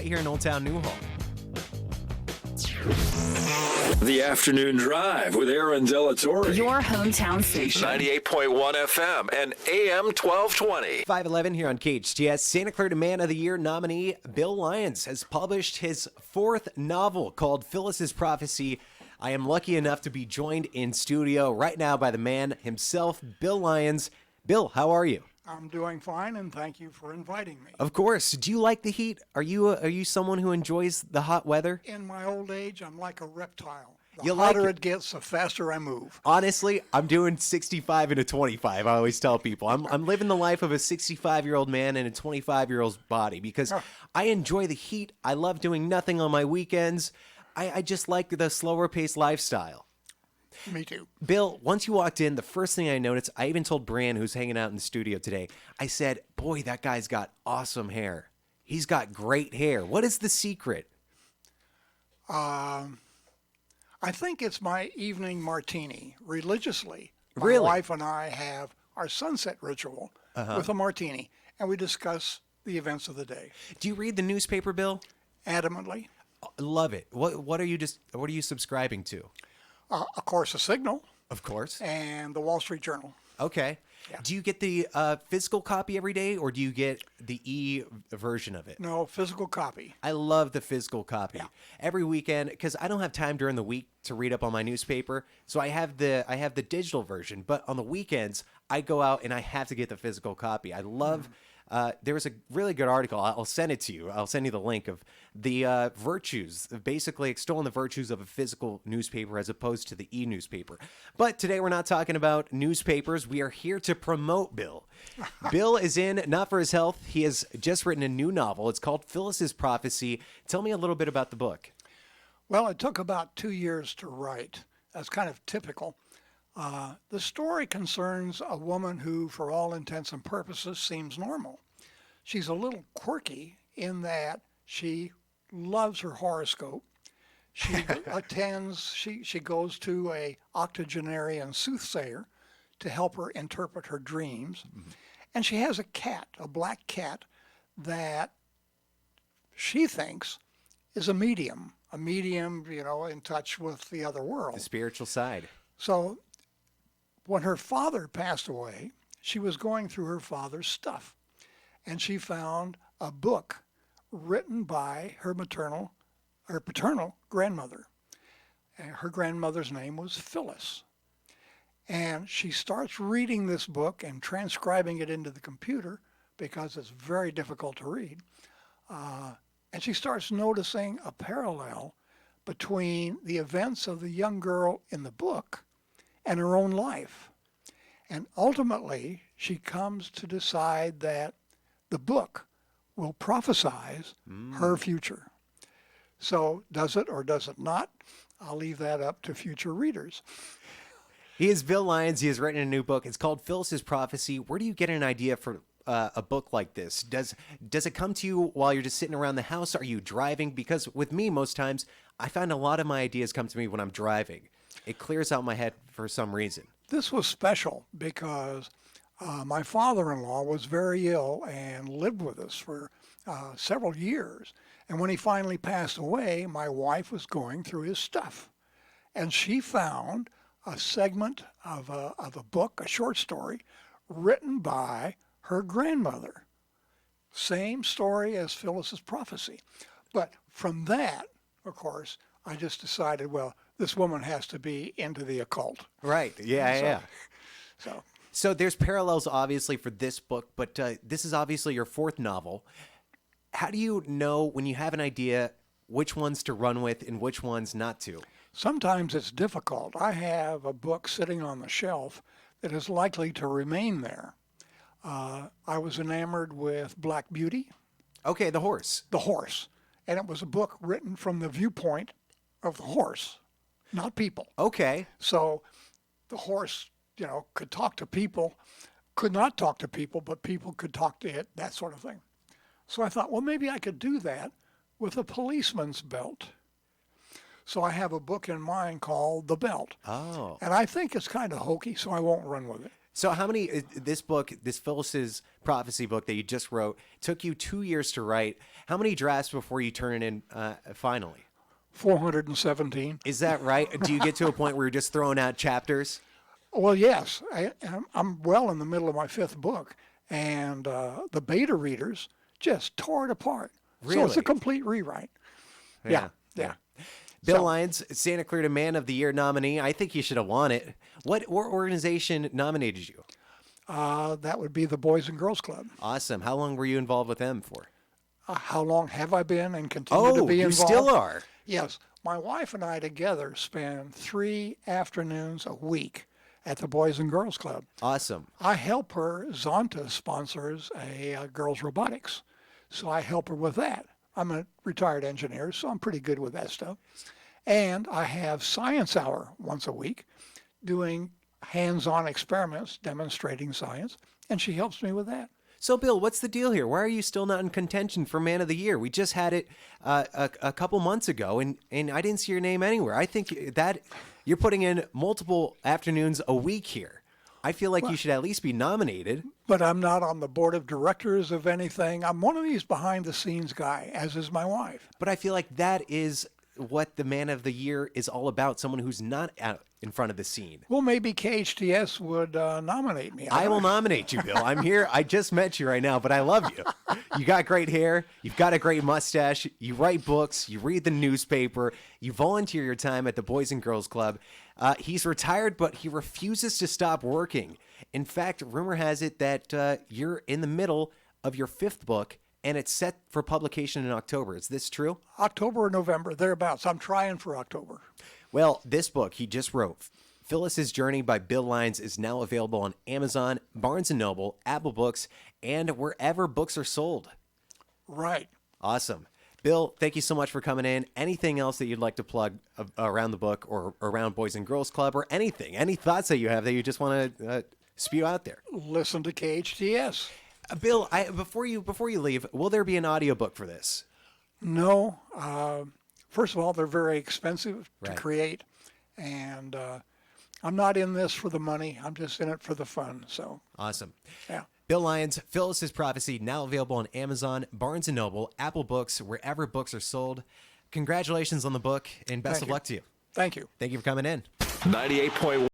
Here in Old Town Newhall. The Afternoon Drive with Aaron Delatorre. Your hometown station. 98.1 FM and AM 1220. 511 here on KHTS. Santa Clarita Man of the Year nominee Bill Lyons has published his fourth novel called Phyllis Prophecy. I am lucky enough to be joined in studio right now by the man himself, Bill Lyons. Bill, how are you? I'm doing fine, and thank you for inviting me. Of course. Do you like the heat? Are you someone who enjoys the hot weather? In my old age, I'm like a reptile. The You hotter like it gets, the faster I move. Honestly, I'm doing 65 and a 25. I always tell people I'm living the life of a 65-year-old man in a 25-year-old's body because I enjoy the heat. I love doing nothing on my weekends. I just like the slower paced lifestyle. Me too. Bill, once you walked in, the first thing I noticed, I even told Brian, who's hanging out in the studio today, I said, boy, that guy's got awesome hair. He's got great hair. What is the secret? I think it's my evening martini. Religiously, my Really? wife and I have our sunset ritual with a martini, and we discuss the events of the day. Do you read the newspaper, Bill? Adamantly. Love it. What are you subscribing to? Of course, the Signal Of course. and the Wall Street Journal. Okay. Yeah. Do you get the physical copy every day, or do you get the version of it? No, physical copy. I love the physical copy. Yeah. Every weekend, because I don't have time during the week to read up on my newspaper, so I have the digital version. But on the weekends, I go out and I have to get the physical copy. I love. There was a really good article. I'll send it to you. I'll send you the link of the virtues, basically extolling the virtues of a physical newspaper as opposed to the e-newspaper. But today we're not talking about newspapers. We are here to promote Bill. Bill is in not for his health. He has just written a new novel. It's called Phyllis Prophecy. Tell me a little bit about the book. Well, it took about 2 years to write. That's kind of typical. The story concerns a woman who, for all intents and purposes, seems normal. She's a little quirky in that she loves her horoscope. She she goes to a octogenarian soothsayer to help her interpret her dreams. Mm-hmm. And she has a cat, a black cat, that she thinks is a medium, in touch with the other world. The spiritual side. So when her father passed away, she was going through her father's stuff, and she found a book written by her paternal grandmother. And her grandmother's name was Phyllis. And she starts reading this book and transcribing it into the computer because it's very difficult to read. And she starts noticing a parallel between the events of the young girl in the book and her own life. And ultimately, she comes to decide that the book will prophesize her future. So does it or does it not? I'll leave that up to future readers. He is Bill Lyons. He has written a new book. It's called Phyllis Prophecy. Where do you get an idea for a book like this? Does it come to you while you're just sitting around the house? Are you driving? Because with me, most times, I find a lot of my ideas come to me when I'm driving. It clears out my head for some reason. This was special because my father-in-law was very ill and lived with us for several years. And when he finally passed away, my wife was going through his stuff. And she found a segment of a book, a short story, written by her grandmother. Same story as Phyllis's Prophecy. But from that, of course, I just decided, well, this woman has to be into the occult. Right. Yeah. So there's parallels, obviously, for this book, but this is obviously your fourth novel. How do you know when you have an idea which ones to run with and which ones not to? Sometimes it's difficult. I have a book sitting on the shelf that is likely to remain there. I was enamored with Black Beauty. Okay, the horse. The horse. And it was a book written from the viewpoint of the horse, not people. Okay. So the horse, could talk to people, could not talk to people, but people could talk to it, that sort of thing. So I thought, well, maybe I could do that with a policeman's belt. So I have a book in mind called The Belt. Oh. And I think it's kind of hokey, so I won't run with it. So how many, this book, this Phyllis's Prophecy book that you just wrote, took you 2 years to write. How many drafts before you turn it in finally? 417. Is that right? Do you get to a point where you're just throwing out chapters? Well, yes. I'm well in the middle of my 5th book, and the beta readers just tore it apart. So it's Really? a complete rewrite. Yeah. Bill So- Lyons, Santa Clarita Man of the Year nominee. I think you should have won it. What organization nominated you? That would be the Boys and Girls Club. Awesome. How long were you involved with them for? How long have I been and continue to be you involved? still are. Yes. My wife and I together spend 3 afternoons a week at the Boys and Girls Club. Awesome. I help her. Zonta sponsors a girls robotics, so I help her with that. I'm a retired engineer, so I'm pretty good with that stuff. And I have science hour once a week, doing hands-on experiments demonstrating science, and she helps me with that. So, Bill, what's the deal here? Why are you still not in contention for Man of the Year? We just had it a couple months ago, and I didn't see your name anywhere. I think that you're putting in multiple afternoons a week here. I feel like you should at least be nominated. But I'm not on the board of directors of anything. I'm one of these behind-the-scenes guy, as is my wife. But I feel like that is what the Man of the Year is all about, someone who's not out in front of the scene. Well, maybe KHTS would nominate me. I will nominate you, Bill. I'm here. I just met you right now, but I love you. You got great hair. You've got a great mustache. You write books. You read the newspaper. You volunteer your time at the Boys and Girls Club. He's retired, but he refuses to stop working. In fact, rumor has it that you're in the middle of your 5th book, and it's set for publication in October. Is this true? October or November, thereabouts. I'm trying for October. Well, this book he just wrote, Phyllis's Journey by Bill Lyons, is now available on Amazon, Barnes & Noble, Apple Books, and wherever books are sold. Right. Awesome. Bill, thank you so much for coming in. Anything else that you'd like to plug around the book or around Boys and Girls Club or anything? Any thoughts that you have that you just want to spew out there? Listen to KHTS. Bill, before you leave, will there be an audiobook for this? No. First of all, they're very expensive to Right. create. And I'm not in this for the money. I'm just in it for the fun. So, Awesome. yeah. Bill Lyons, Phyllis's Prophecy, now available on Amazon, Barnes & Noble, Apple Books, wherever books are sold. Congratulations on the book, and best Thank of you. luck to you. Thank you. Thank you for coming in. 98.1